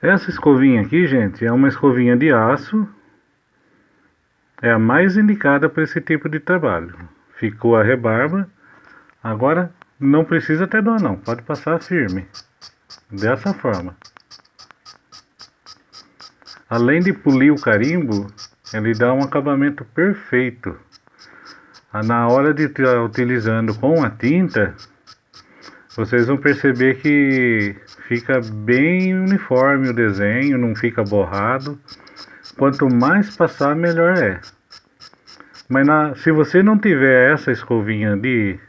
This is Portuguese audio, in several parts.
Essa escovinha aqui, gente, é uma escovinha de aço. É a mais indicada para esse tipo de trabalho. Ficou a rebarba. Agora não precisa ter dó não, pode passar firme. Dessa forma. Além de polir o carimbo, ele dá um acabamento perfeito. Na hora de estar utilizando com a tinta, vocês vão perceber que fica bem uniforme o desenho, não fica borrado. Quanto mais passar, melhor é. Mas se você não tiver essa escovinha de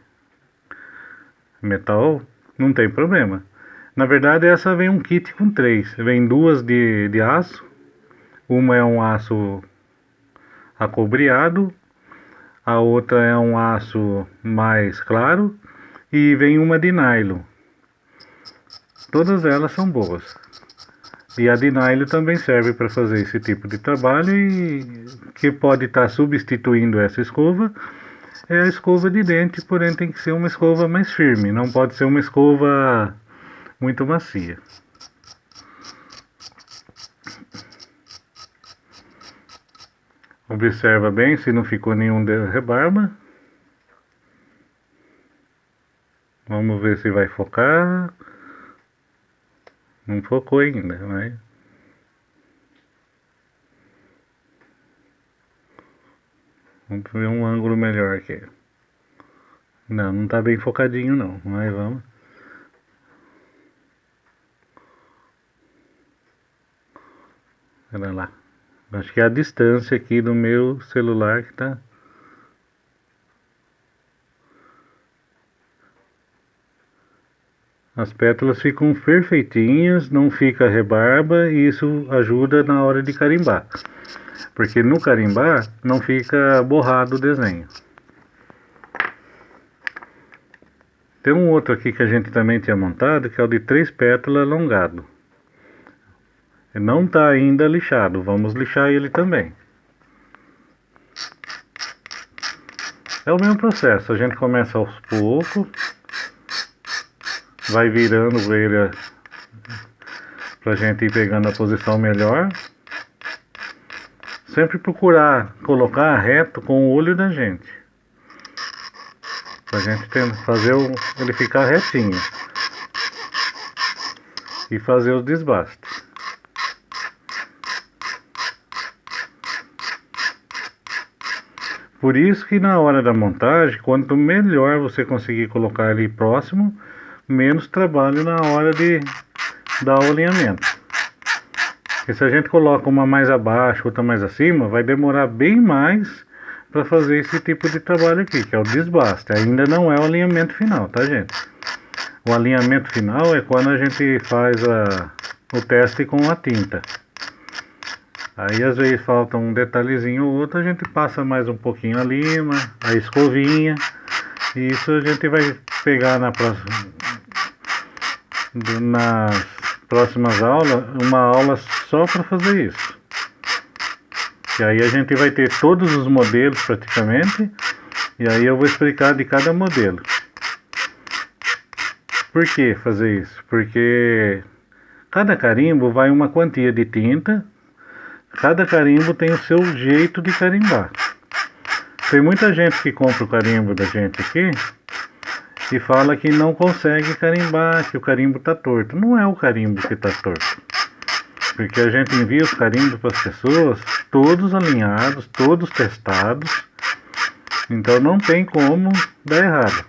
metal, não tem problema. Na verdade, essa vem um kit com 3. Vem duas de aço. Uma é um aço acobreado, a outra é um aço mais claro e vem uma de nylon. Todas elas são boas. E a de nylon também serve para fazer esse tipo de trabalho e que pode estar substituindo essa escova. É a escova de dente, porém tem que ser uma escova mais firme, não pode ser uma escova muito macia. Observa bem se não ficou nenhum de rebarba. Vamos ver se vai focar. Não focou ainda, mas... Vamos ver um ângulo melhor aqui. Não, não tá bem focadinho não, mas vamos. Olha lá. Acho que é a distância aqui do meu celular que tá... As pétalas ficam perfeitinhas, não fica rebarba e isso ajuda na hora de carimbar. Porque no carimbar não fica borrado o desenho. Tem um outro aqui que a gente também tinha montado, que é o de 3 pétalas alongado. Não está ainda lixado, vamos lixar ele também. É o mesmo processo, a gente começa aos poucos, vai virando ele pra gente ir pegando a posição melhor. Sempre procurar colocar reto com o olho da gente, pra gente fazer ele ficar retinho e fazer os desbastes. Por isso que na hora da montagem, quanto melhor você conseguir colocar ele próximo, menos trabalho na hora de dar o alinhamento. Porque se a gente coloca uma mais abaixo, outra mais acima, vai demorar bem mais para fazer esse tipo de trabalho aqui, que é o desbaste. Ainda não é o alinhamento final, tá, gente? O alinhamento final é quando a gente faz o teste com a tinta. Aí às vezes falta um detalhezinho ou outro, a gente passa mais um pouquinho a lima, a escovinha. E isso a gente vai pegar nas próximas aulas, uma aula só para fazer isso. E aí a gente vai ter todos os modelos praticamente. E aí eu vou explicar de cada modelo. Por que fazer isso? Porque cada carimbo vai uma quantia de tinta. Cada carimbo tem o seu jeito de carimbar. Tem muita gente que compra o carimbo da gente aqui e fala que não consegue carimbar, que o carimbo está torto. Não é o carimbo que está torto. Porque a gente envia os carimbos para as pessoas, todos alinhados, todos testados. Então não tem como dar errado.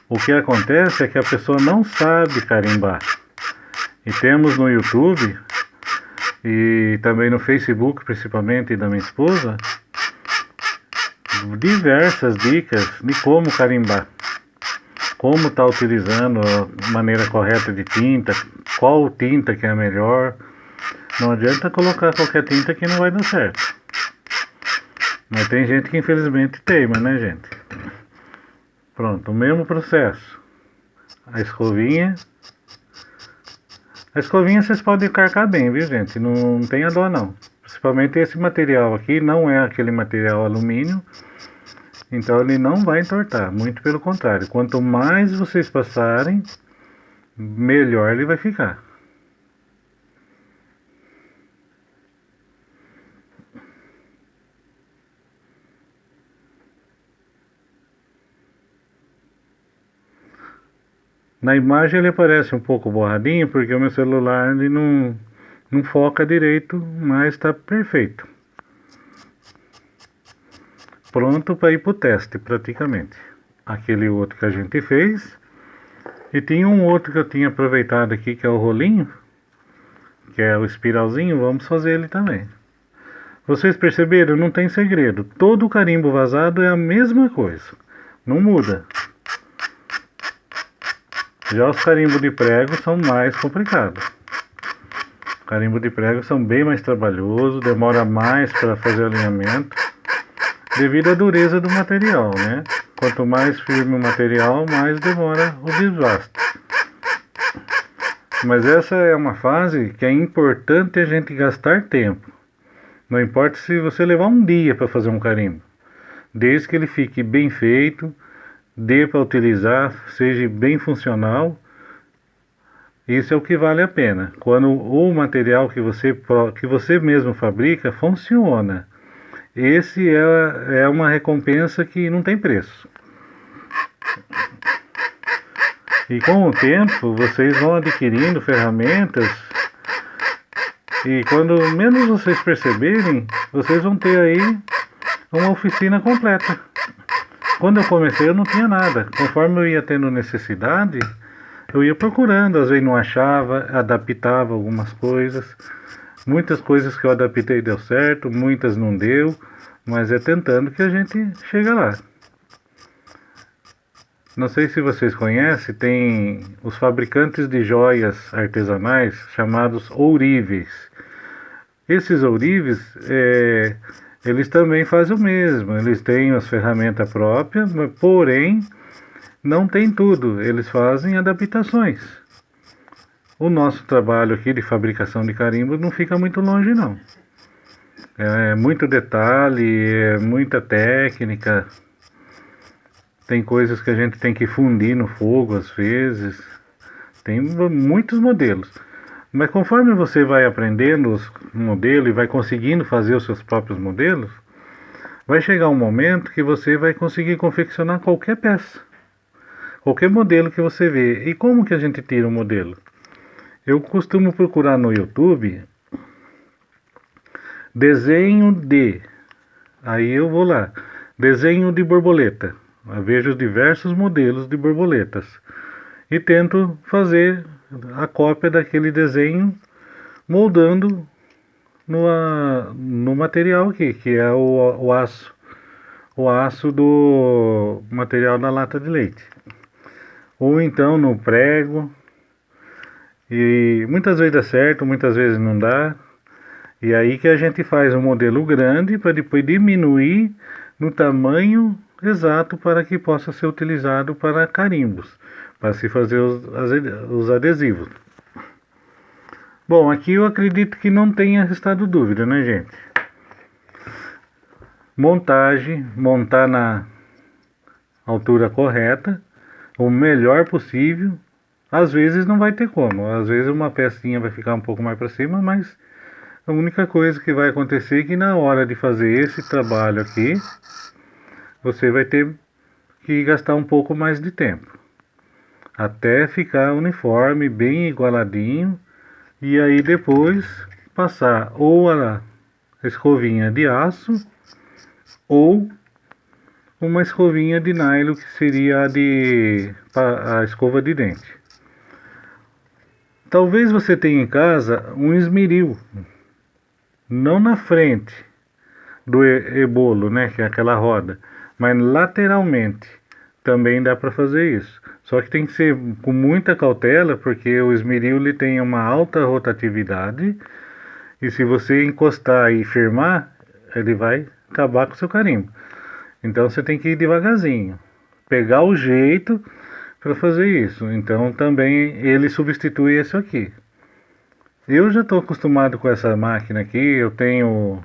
O que acontece é que a pessoa não sabe carimbar. E temos no YouTube... E também no Facebook, principalmente, da minha esposa, diversas dicas de como carimbar. Como está utilizando a maneira correta de tinta, qual tinta que é a melhor. Não adianta colocar qualquer tinta que não vai dar certo. Mas tem gente que infelizmente teima, né, gente? Pronto, o mesmo processo. A escovinha... A escovinha vocês podem carcar bem, viu, gente? Não tenha dó não. Principalmente esse material aqui não é aquele material alumínio. Então ele não vai entortar, muito pelo contrário. Quanto mais vocês passarem, melhor ele vai ficar. Na imagem ele aparece um pouco borradinho, porque o meu celular ele não foca direito, mas está perfeito. Pronto para ir para o teste, praticamente. Aquele outro que a gente fez. E tinha um outro que eu tinha aproveitado aqui, que é o rolinho, que é o espiralzinho, vamos fazer ele também. Vocês perceberam? Não tem segredo. Todo carimbo vazado é a mesma coisa. Não muda. Já os carimbos de prego são mais complicados. Carimbo de prego são bem mais trabalhosos, demora mais para fazer alinhamento, devido à dureza do material, né? Quanto mais firme o material, mais demora o desgaste. Mas essa é uma fase que é importante a gente gastar tempo. Não importa se você levar um dia para fazer um carimbo, desde que ele fique bem feito, dê para utilizar, seja bem funcional. Isso é o que vale a pena. Quando o material que você mesmo fabrica funciona. Esse é uma recompensa que não tem preço. E com o tempo vocês vão adquirindo ferramentas e quando menos vocês perceberem, vocês vão ter aí uma oficina completa. Quando eu comecei eu não tinha nada. Conforme eu ia tendo necessidade, eu ia procurando, às vezes não achava, adaptava algumas coisas. Muitas coisas que eu adaptei deu certo, muitas não deu, mas é tentando que a gente chega lá. Não sei se vocês conhecem, tem os fabricantes de joias artesanais chamados ourives. Esses ourives, eles também fazem o mesmo, eles têm as ferramentas próprias, porém não tem tudo, eles fazem adaptações. O nosso trabalho aqui de fabricação de carimbo não fica muito longe não. É muito detalhe, é muita técnica. Tem coisas que a gente tem que fundir no fogo às vezes. Tem muitos modelos. Mas conforme você vai aprendendo os modelos e vai conseguindo fazer os seus próprios modelos, vai chegar um momento que você vai conseguir confeccionar qualquer peça. Qualquer modelo que você vê. E como que a gente tira um modelo? Eu costumo procurar no YouTube desenho de. Aí eu vou lá. Desenho de borboleta. Eu vejo diversos modelos de borboletas. E tento fazer a cópia daquele desenho moldando no material aqui, que é o aço. O aço do material da lata de leite. Ou então no prego. E muitas vezes dá certo, muitas vezes não dá. E aí que a gente faz um modelo grande para depois diminuir no tamanho exato para que possa ser utilizado para carimbos, para se fazer os adesivos. Bom, aqui eu acredito que não tenha restado dúvida, né, gente? Montagem, montar na altura correta, o melhor possível. Às vezes não vai ter como, às vezes uma pecinha vai ficar um pouco mais para cima, mas a única coisa que vai acontecer é que na hora de fazer esse trabalho aqui, você vai ter que gastar um pouco mais de tempo. Até ficar uniforme, bem igualadinho. E aí depois passar ou a escovinha de aço ou uma escovinha de nylon que seria a escova de dente. Talvez você tenha em casa um esmeril, não na frente do ebolo, né, que é aquela roda, mas lateralmente também dá para fazer isso. Só que tem que ser com muita cautela, porque o esmeril ele tem uma alta rotatividade e se você encostar e firmar, ele vai acabar com o seu carimbo. Então você tem que ir devagarzinho, pegar o jeito para fazer isso. Então também ele substitui esse aqui. Eu já estou acostumado com essa máquina aqui, eu tenho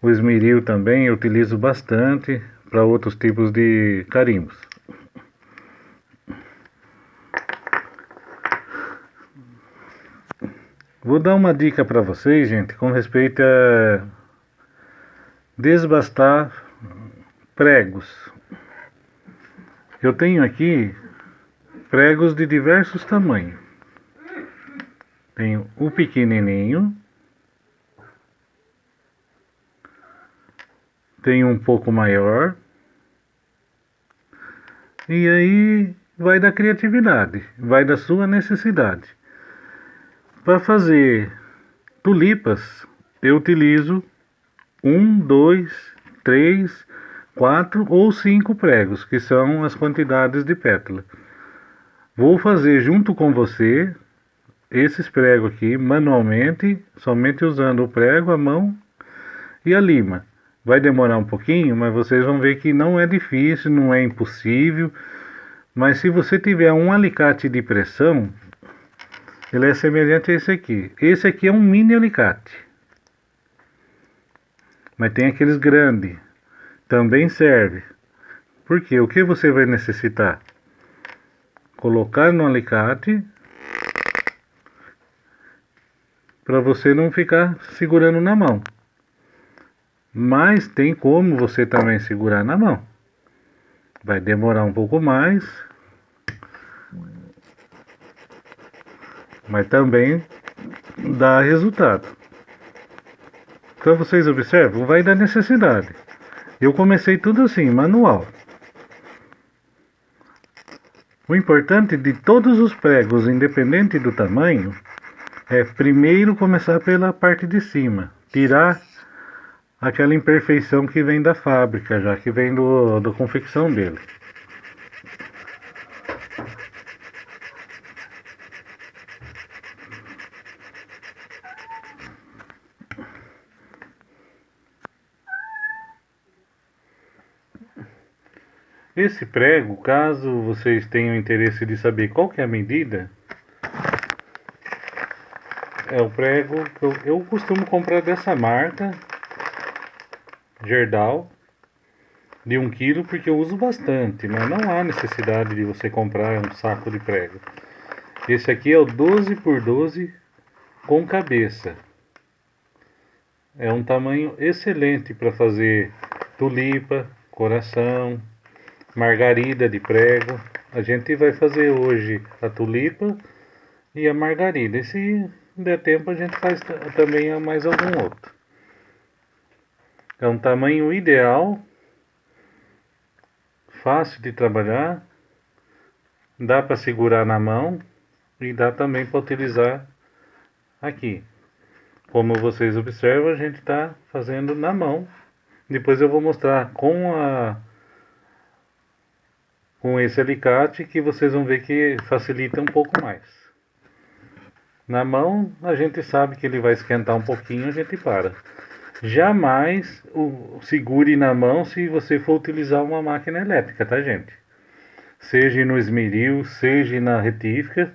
o esmeril também, eu utilizo bastante para outros tipos de carimbos. Vou dar uma dica para vocês, gente, com respeito a desbastar pregos. Eu tenho aqui pregos de diversos tamanhos. Tem o pequenininho, tem um pouco maior, e aí vai da criatividade, vai da sua necessidade. Para fazer tulipas, eu utilizo 1, 2, 3, 4 ou 5 pregos, que são as quantidades de pétala. Vou fazer junto com você esses pregos aqui manualmente, somente usando o prego, a mão e a lima. Vai demorar um pouquinho, mas vocês vão ver que não é difícil, não é impossível. Mas se você tiver um alicate de pressão, ele é semelhante a esse aqui. Esse aqui é um mini alicate. Mas tem aqueles grandes. Também serve. Porque o que você vai necessitar? Colocar no alicate para você não ficar segurando na mão. Mas tem como você também segurar na mão. Vai demorar um pouco mais, mas também dá resultado. Então vocês observam, vai da necessidade. Eu comecei tudo assim, manual. O importante de todos os pregos, independente do tamanho, é primeiro começar pela parte de cima, tirar aquela imperfeição que vem da fábrica, já que vem da confecção dele. Esse prego, caso vocês tenham interesse de saber qual que é a medida, é o prego que eu costumo comprar dessa marca, Gerdau, de 1 kg, porque eu uso bastante, mas não há necessidade de você comprar um saco de prego. Esse aqui é o 12 por 12 com cabeça. É um tamanho excelente para fazer tulipa, coração, margarida de prego. A gente vai fazer hoje a tulipa e a margarida. E se der tempo a gente faz também mais algum outro. É um tamanho ideal, fácil de trabalhar, dá para segurar na mão e dá também para utilizar aqui. Como vocês observam, a gente está fazendo na mão. Depois eu vou mostrar com esse alicate, que vocês vão ver que facilita um pouco mais. Na mão a gente sabe que ele vai esquentar um pouquinho, a gente para. Jamais segure na mão se você for utilizar uma máquina elétrica, tá, gente? Seja no esmeril, seja na retífica,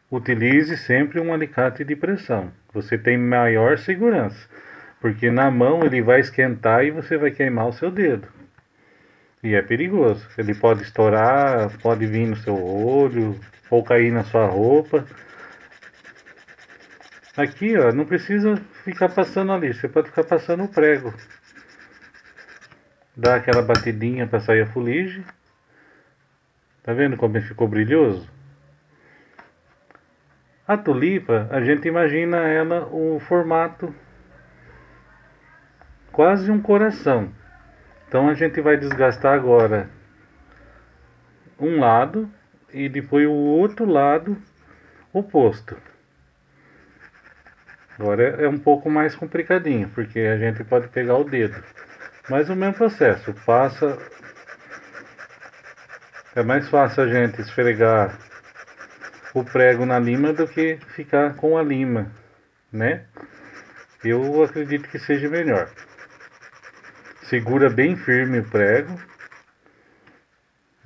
utilize sempre um alicate de pressão. Você tem maior segurança, porque na mão ele vai esquentar e você vai queimar o seu dedo. E é perigoso. Ele pode estourar, pode vir no seu olho ou cair na sua roupa. Aqui, ó, não precisa ficar passando ali, você pode ficar passando o prego. Dá aquela batidinha para sair a fuligem. Tá vendo como ele ficou brilhoso? A tulipa, a gente imagina ela o formato quase um coração. Então a gente vai desgastar agora um lado e depois o outro lado oposto. Agora é um pouco mais complicadinho, porque a gente pode pegar o dedo. Mas o mesmo processo, passa. É mais fácil a gente esfregar o prego na lima do que ficar com a lima, né? Eu acredito que seja melhor. Segura bem firme o prego.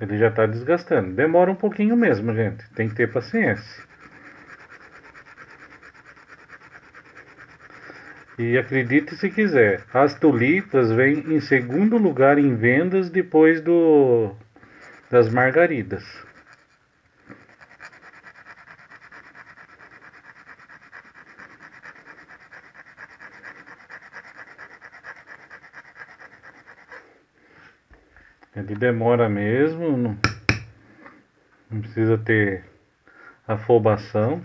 Ele já está desgastando. Demora um pouquinho mesmo, gente. Tem que ter paciência. E acredite se quiser, as tulipas vêm em segundo lugar em vendas depois das margaridas. Ele demora mesmo, Não precisa ter afobação.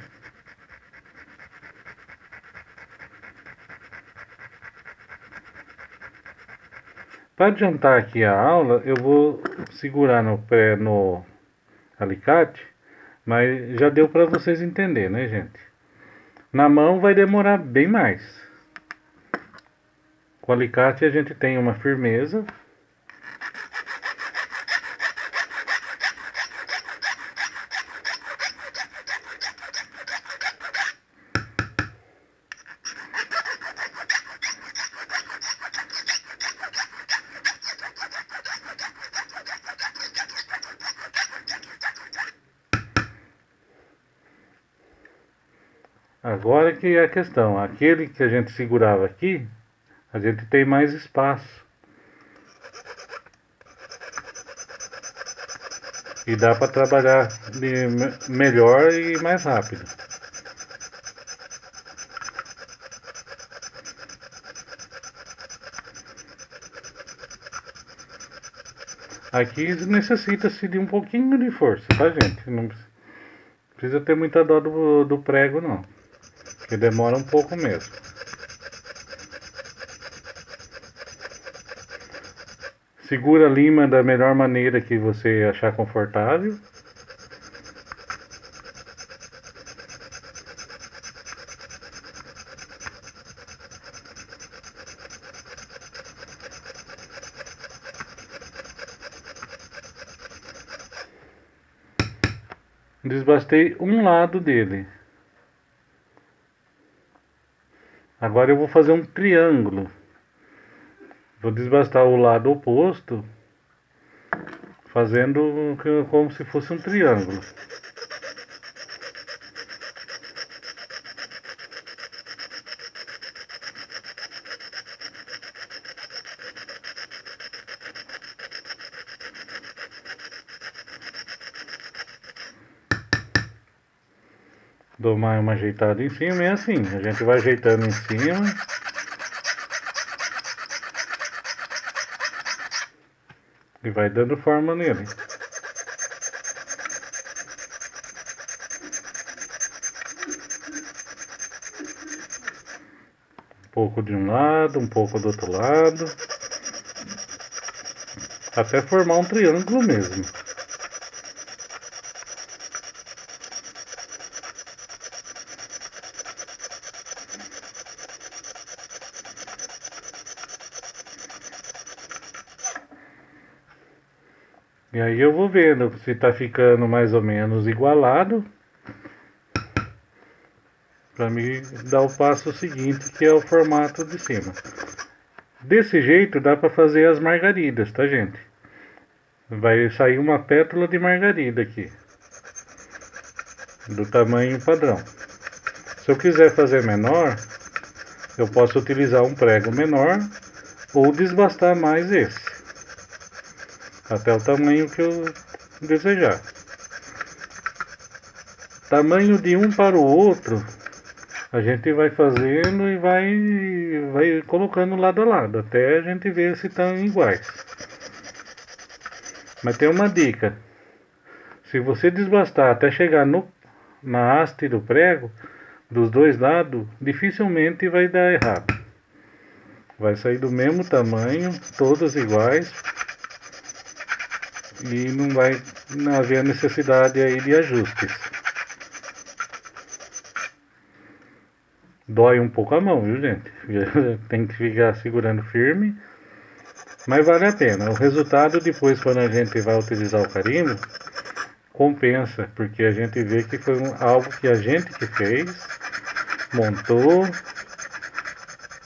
Para adiantar aqui a aula, eu vou segurar no alicate, mas já deu para vocês entenderem, né, gente? Na mão vai demorar bem mais. Com o alicate a gente tem uma firmeza. Agora que é a questão, aquele que a gente segurava aqui, a gente tem mais espaço. E dá para trabalhar melhor e mais rápido. Aqui necessita-se de um pouquinho de força, tá, gente? Não precisa ter muita dó do prego, não. Porque demora um pouco mesmo. Segura a lima da melhor maneira que você achar confortável. Desbastei um lado dele. Agora eu vou fazer um triângulo. Vou desbastar o lado oposto, fazendo como se fosse um triângulo. Dou uma ajeitada em cima e é assim, a gente vai ajeitando em cima. E vai dando forma nele. Um pouco de um lado, um pouco do outro lado. Até formar um triângulo mesmo. E aí eu vou vendo se tá ficando mais ou menos igualado, para me dar o passo seguinte, que é o formato de cima. Desse jeito dá para fazer as margaridas, tá, gente? Vai sair uma pétala de margarida aqui, do tamanho padrão. Se eu quiser fazer menor, eu posso utilizar um prego menor ou desbastar mais esse, até o tamanho que eu desejar. Tamanho de um para o outro, a gente vai fazendo e vai colocando lado a lado, até a gente ver se estão iguais. Mas tem uma dica: se você desbastar até chegar na haste do prego, dos dois lados, dificilmente vai dar errado. Vai sair do mesmo tamanho, todas iguais, e não vai haver necessidade aí de ajustes. Dói um pouco a mão, viu, gente? Tem que ficar segurando firme, mas vale a pena. O resultado depois, quando a gente vai utilizar o carimbo, compensa, porque a gente vê que foi algo que a gente que fez, montou,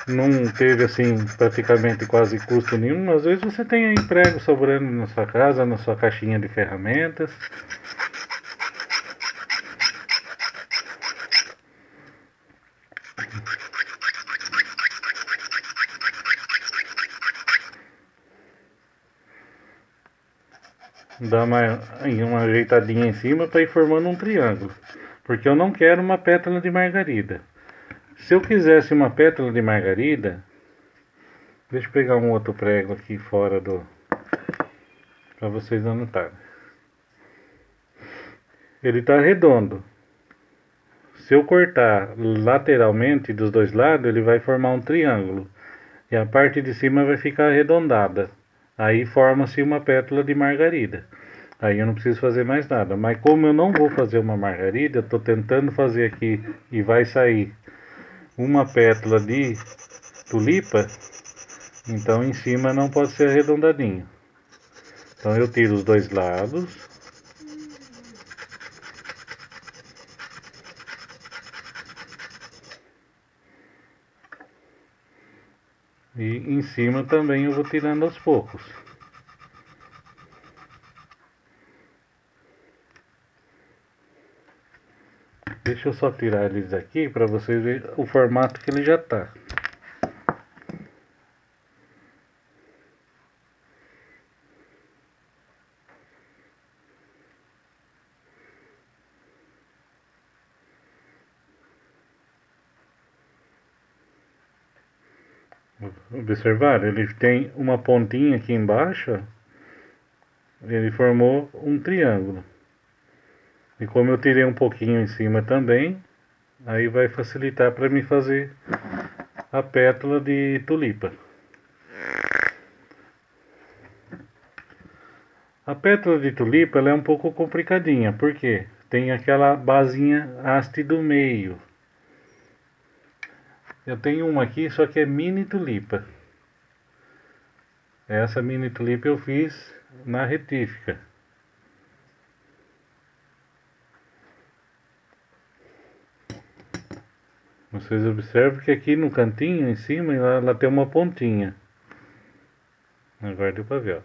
não teve assim praticamente quase custo nenhum. Às vezes você tem aí prego sobrando na sua casa, na sua caixinha de ferramentas. Dá uma ajeitadinha em cima para ir formando um triângulo, porque eu não quero uma pétala de margarida. Se eu quisesse uma pétala de margarida, deixa eu pegar um outro prego aqui fora para vocês anotarem. ele está redondo. Se eu cortar lateralmente dos dois lados, ele vai formar um triângulo. E a parte de cima vai ficar arredondada. Aí forma-se uma pétala de margarida. Aí eu não preciso fazer mais nada. Mas como eu não vou fazer uma margarida, eu estou tentando fazer aqui e vai sair uma pétala de tulipa, então em cima não pode ser arredondadinho. Então eu tiro os dois lados. E em cima também eu vou tirando aos poucos. Deixa eu só tirar eles aqui para vocês verem o formato que ele já tá. Observaram? Ele tem uma pontinha aqui embaixo. Ele formou um triângulo. E como eu tirei um pouquinho em cima também, aí vai facilitar para mim fazer a pétala de tulipa. A pétala de tulipa ela é um pouco complicadinha, porque tem aquela basinha haste do meio. Eu tenho uma aqui, só que é mini tulipa. Essa mini tulipa eu fiz na retífica. Vocês observam que aqui no cantinho, em cima, ela tem uma pontinha. Agora deu pra ver, ó.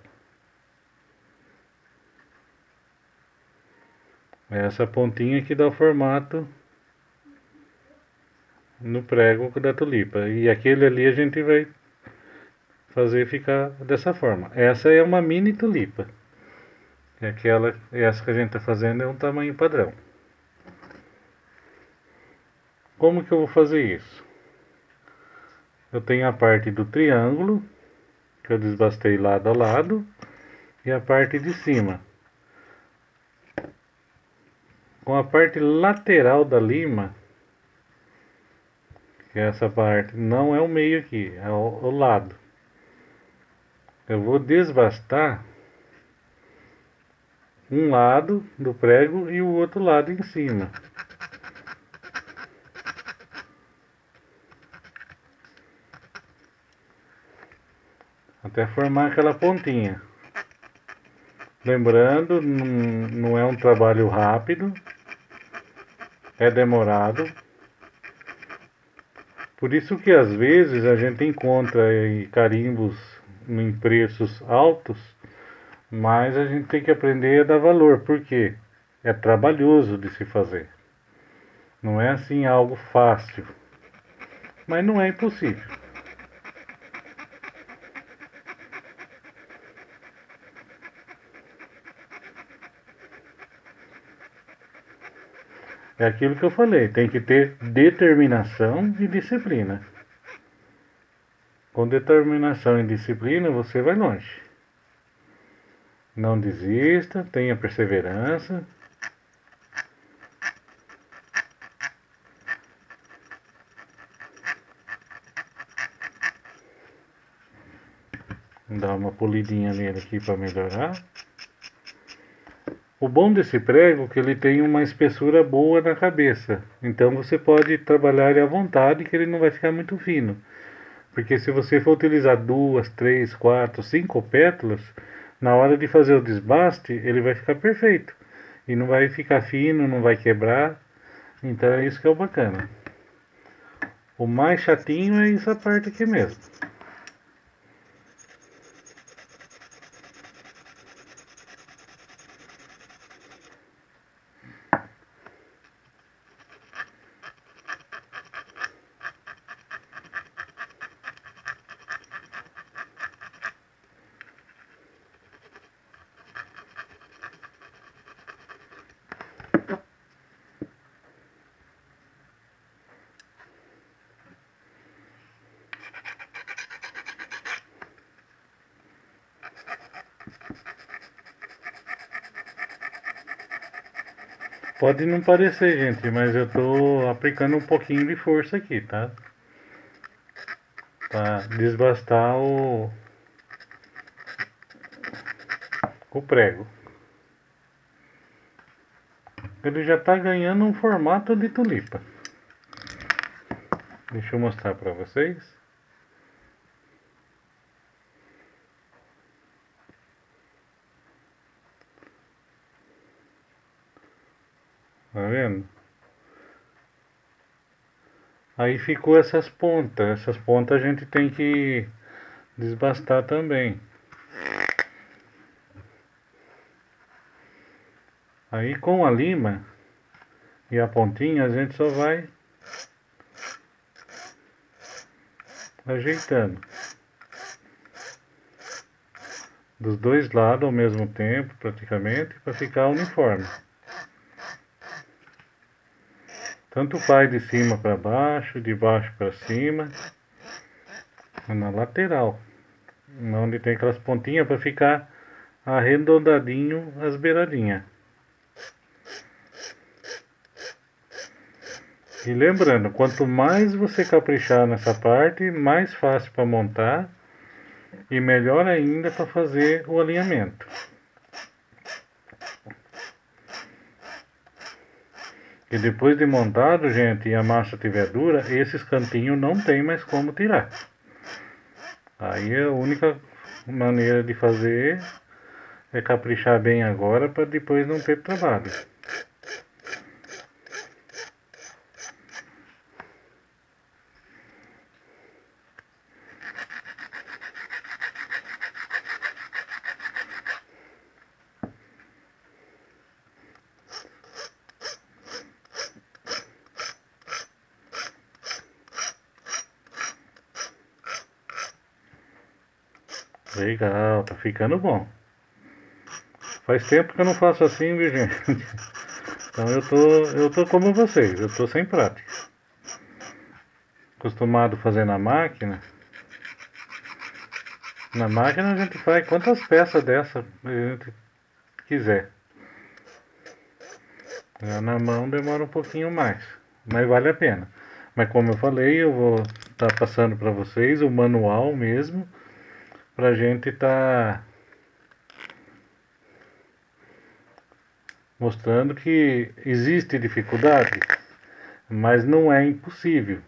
É essa pontinha que dá o formato no prego da tulipa. E aquele ali a gente vai fazer ficar dessa forma. Essa é uma mini tulipa. Essa que a gente está fazendo é um tamanho padrão. Como que eu vou fazer isso? Eu tenho a parte do triângulo, que eu desbastei lado a lado, e a parte de cima. Com a parte lateral da lima, que é essa parte, não é o meio aqui, é o lado. Eu vou desbastar um lado do prego e o outro lado em cima. Até formar aquela pontinha. Lembrando, não é um trabalho rápido, é demorado. Por isso que às vezes a gente encontra carimbos em preços altos, mas a gente tem que aprender a dar valor, porque é trabalhoso de se fazer. Não é assim algo fácil, mas não é impossível. É aquilo que eu falei, tem que ter determinação e disciplina. Com determinação e disciplina você vai longe. Não desista, tenha perseverança. Vou dar uma polidinha nele aqui para melhorar. O bom desse prego é que ele tem uma espessura boa na cabeça. Então você pode trabalhar ele à vontade que ele não vai ficar muito fino. Porque se você for utilizar 2, 3, 4, 5 pétalas, na hora de fazer o desbaste, ele vai ficar perfeito. E não vai ficar fino, não vai quebrar. Então é isso que é o bacana. O mais chatinho é essa parte aqui mesmo. Pode não parecer, gente, mas eu tô aplicando um pouquinho de força aqui, tá? Pra desbastar o prego. Ele já tá ganhando um formato de tulipa. Deixa eu mostrar pra vocês. Tá vendo? Aí ficou essas pontas. Essas pontas a gente tem que desbastar também. Aí com a lima e a pontinha a gente só vai ajeitando. Dos dois lados ao mesmo tempo, praticamente, para ficar uniforme. Tanto faz de cima para baixo, de baixo para cima, na lateral, onde tem aquelas pontinhas para ficar arredondadinho as beiradinhas. E lembrando, quanto mais você caprichar nessa parte, mais fácil para montar e melhor ainda para fazer o alinhamento. E depois de montado, gente, e a massa estiver dura, esses cantinhos não tem mais como tirar. Aí a única maneira de fazer é caprichar bem agora para depois não ter trabalho. Legal, tá ficando bom. Faz tempo que eu não faço assim, viu, gente? Então eu tô como vocês, eu tô sem prática. Acostumado a fazer na máquina. Na máquina a gente faz quantas peças dessa a gente quiser. Já na mão demora um pouquinho mais, mas vale a pena. Mas como eu falei, eu vou estar passando para vocês o manual mesmo, pra gente estar mostrando que existe dificuldade, mas não é impossível.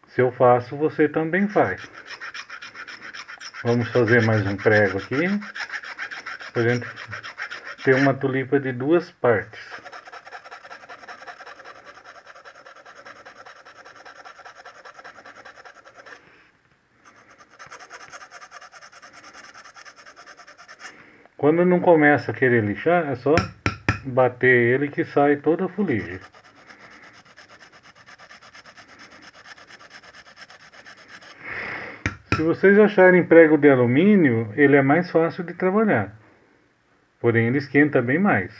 Se eu faço, você também faz. Vamos fazer mais um prego aqui, pra gente ter uma tulipa de duas partes. Quando não começa a querer lixar, é só bater ele que sai toda a fuligem. Se vocês acharem prego de alumínio, ele é mais fácil de trabalhar. Porém, ele esquenta bem mais.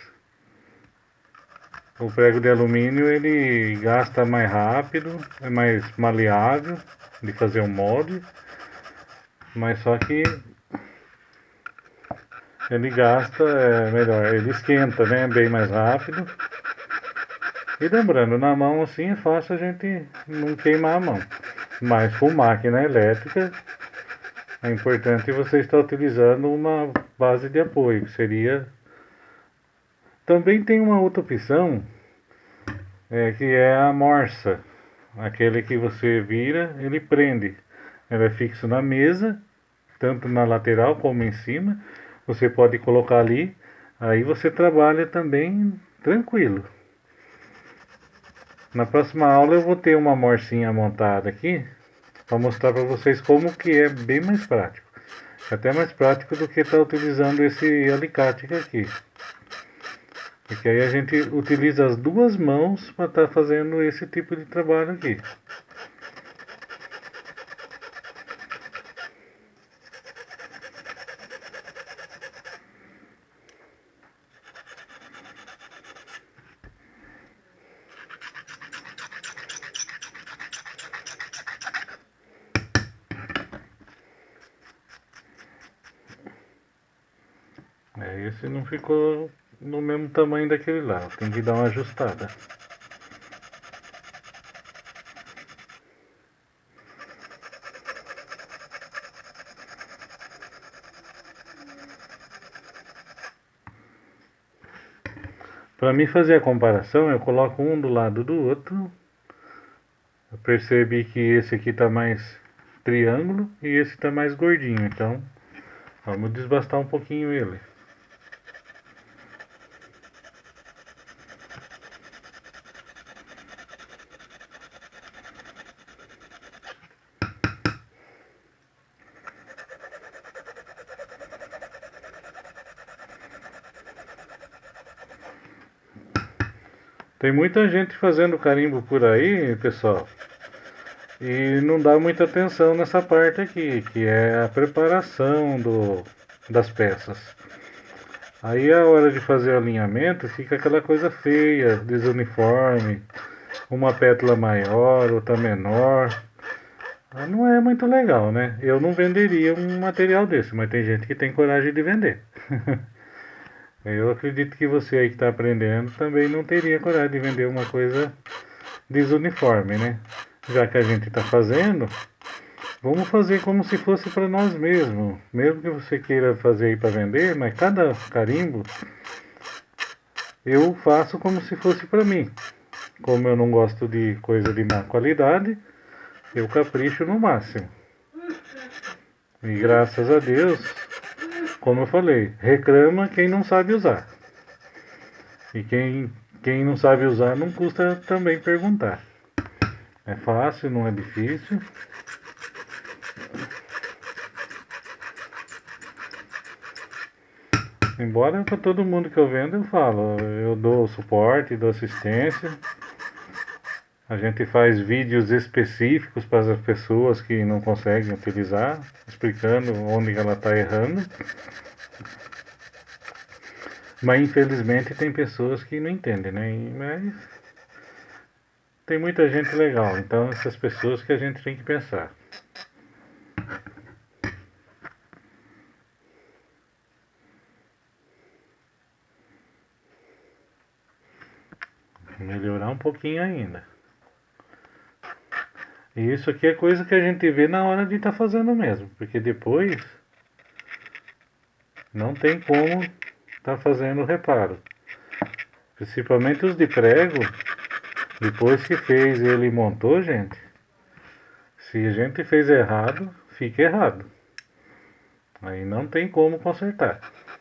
O prego de alumínio ele gasta mais rápido, é mais maleável de fazer um molde, mas só que ele gasta, melhor, ele esquenta, né, bem mais rápido. E lembrando, na mão assim é fácil a gente não queimar a mão, mas com máquina elétrica é importante você estar utilizando uma base de apoio, que seria... Também tem uma outra opção, que é a morsa, aquele que você vira, ele prende. Ela é fixo na mesa, tanto na lateral como em cima. Você pode colocar ali, aí você trabalha também tranquilo. Na próxima aula eu vou ter uma morsinha montada aqui, para mostrar para vocês como que é bem mais prático. Até mais prático do que estar utilizando esse alicate aqui. Porque aí a gente utiliza as duas mãos para estar fazendo esse tipo de trabalho aqui. Esse não ficou no mesmo tamanho daquele lá. Tem que dar uma ajustada. Para mim fazer a comparação, eu coloco um do lado do outro. Eu percebi que esse aqui tá mais triângulo e esse tá mais gordinho, então vamos desbastar um pouquinho ele. Tem muita gente fazendo carimbo por aí, pessoal, e não dá muita atenção nessa parte aqui, que é a preparação das peças. Aí a hora de fazer o alinhamento fica aquela coisa feia, desuniforme, uma pétala maior, outra menor. Não é muito legal, né? Eu não venderia um material desse, mas tem gente que tem coragem de vender. Eu acredito que você aí que está aprendendo também não teria coragem de vender uma coisa desuniforme, né? Já que a gente está fazendo, vamos fazer como se fosse para nós mesmos. Mesmo que você queira fazer aí para vender, mas cada carimbo eu faço como se fosse para mim. Como eu não gosto de coisa de má qualidade, eu capricho no máximo. E graças a Deus, como eu falei, reclama quem não sabe usar. E quem não sabe usar não custa também perguntar. É fácil, não é difícil. Embora para todo mundo que eu vendo eu falo, eu dou suporte, dou assistência. A gente faz vídeos específicos para as pessoas que não conseguem utilizar, explicando onde ela está errando. Mas infelizmente tem pessoas que não entendem, né? Mas tem muita gente legal, então essas pessoas que a gente tem que pensar. Melhorar um pouquinho ainda. E isso aqui é coisa que a gente vê na hora de estar fazendo mesmo, porque depois não tem como estar fazendo reparo. Principalmente os de prego, depois que fez ele montou, gente. Se a gente fez errado, fica errado. Aí não tem como consertar.